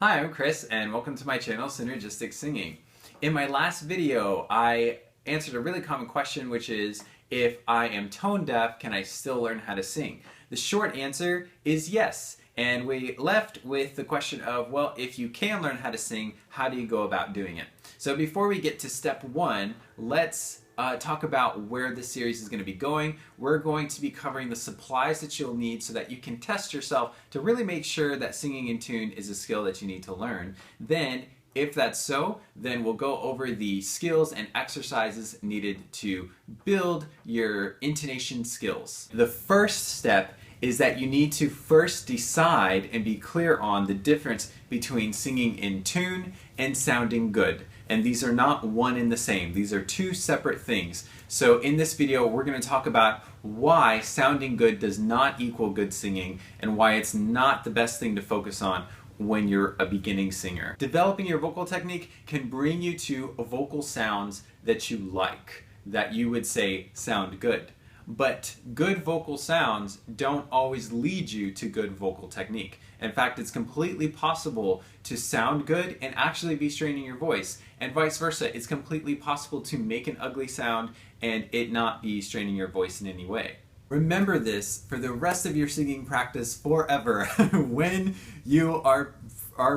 Hi, I'm Chris and welcome to my channel, Synergistic Singing. In my last video, I answered a really common question, which is, if I am tone deaf, can I still learn how to sing? The short answer is yes. And we left with the question of, well, if you can learn how to sing, how do you go about doing it? So before we get to step one, let's talk about where this series is going to be going. We're going to be covering the supplies that you'll need so that you can test yourself to really make sure that singing in tune is a skill that you need to learn. Then, if that's so, then we'll go over the skills and exercises needed to build your intonation skills. The first step is that you need to first decide and be clear on the difference between singing in tune and sounding good. And these are not one and the same. These are two separate things. So in this video, we're going to talk about why sounding good does not equal good singing and why it's not the best thing to focus on when you're a beginning singer. Developing your vocal technique can bring you to vocal sounds that you like, that you would say sound good. But good vocal sounds don't always lead you to good vocal technique. In fact, it's completely possible to sound good and actually be straining your voice, and vice versa. It's completely possible to make an ugly sound and it not be straining your voice in any way. Remember this for the rest of your singing practice forever. When you are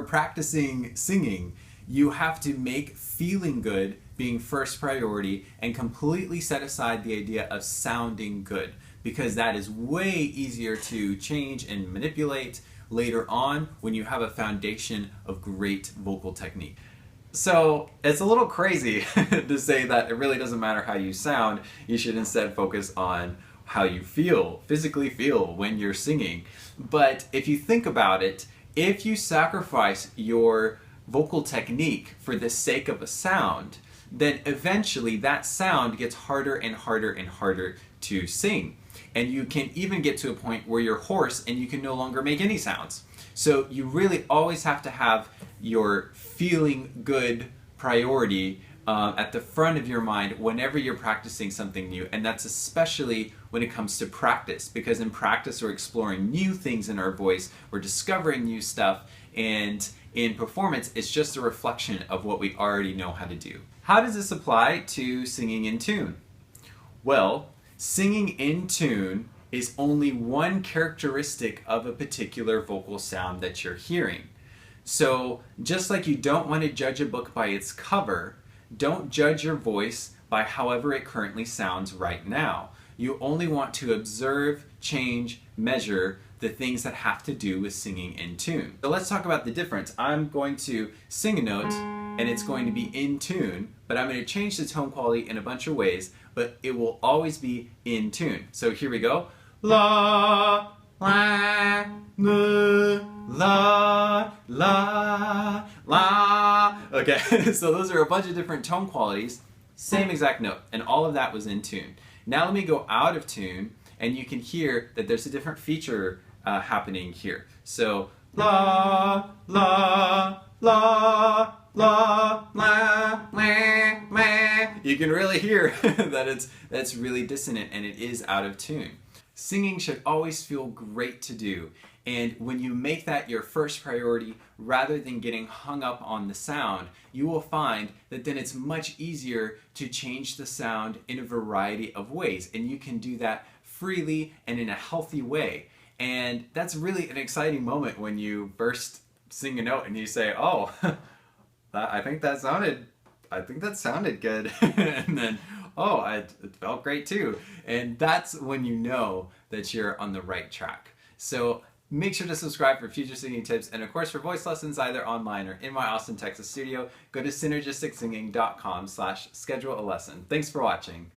practicing singing, you have to make feeling good being first priority and completely set aside the idea of sounding good, because that is way easier to change and manipulate later on when you have a foundation of great vocal technique. So it's a little crazy to say that it really doesn't matter how you sound, you should instead focus on how you feel, physically feel when you're singing. But if you think about it, if you sacrifice your vocal technique for the sake of a sound, then eventually that sound gets harder and harder and harder to sing. And you can even get to a point where you're hoarse and you can no longer make any sounds. So you really always have to have your feeling good priority at the front of your mind whenever you're practicing something new. And that's especially when it comes to practice, because in practice we're exploring new things in our voice, we're discovering new stuff, and in performance it's just a reflection of what we already know how to do. How does this apply to singing in tune? Well, singing in tune is only one characteristic of a particular vocal sound that you're hearing. So just like you don't want to judge a book by its cover, don't judge your voice by however it currently sounds right now. You only want to observe, change, measure the things that have to do with singing in tune. So let's talk about the difference. I'm going to sing a note and it's going to be in tune, but I'm going to change the tone quality in a bunch of ways, but it will always be in tune. So here we go. La, la, la, la, la. Okay, so those are a bunch of different tone qualities, same exact note, and all of that was in tune. Now let me go out of tune, and you can hear that there's a different feature happening here. So la, la, la, la, la, la, la. You can really hear that that's really dissonant and it is out of tune. Singing should always feel great to do, and when you make that your first priority rather than getting hung up on the sound, you will find that then it's much easier to change the sound in a variety of ways, and you can do that freely and in a healthy way. And that's really an exciting moment when you first sing a note and you say, oh, I think that sounded good. And then, oh, it felt great too. And that's when you know that you're on the right track. So make sure to subscribe for future singing tips, and of course for voice lessons either online or in my Austin, Texas studio, go to synergisticsinging.com/schedule a lesson. Thanks for watching.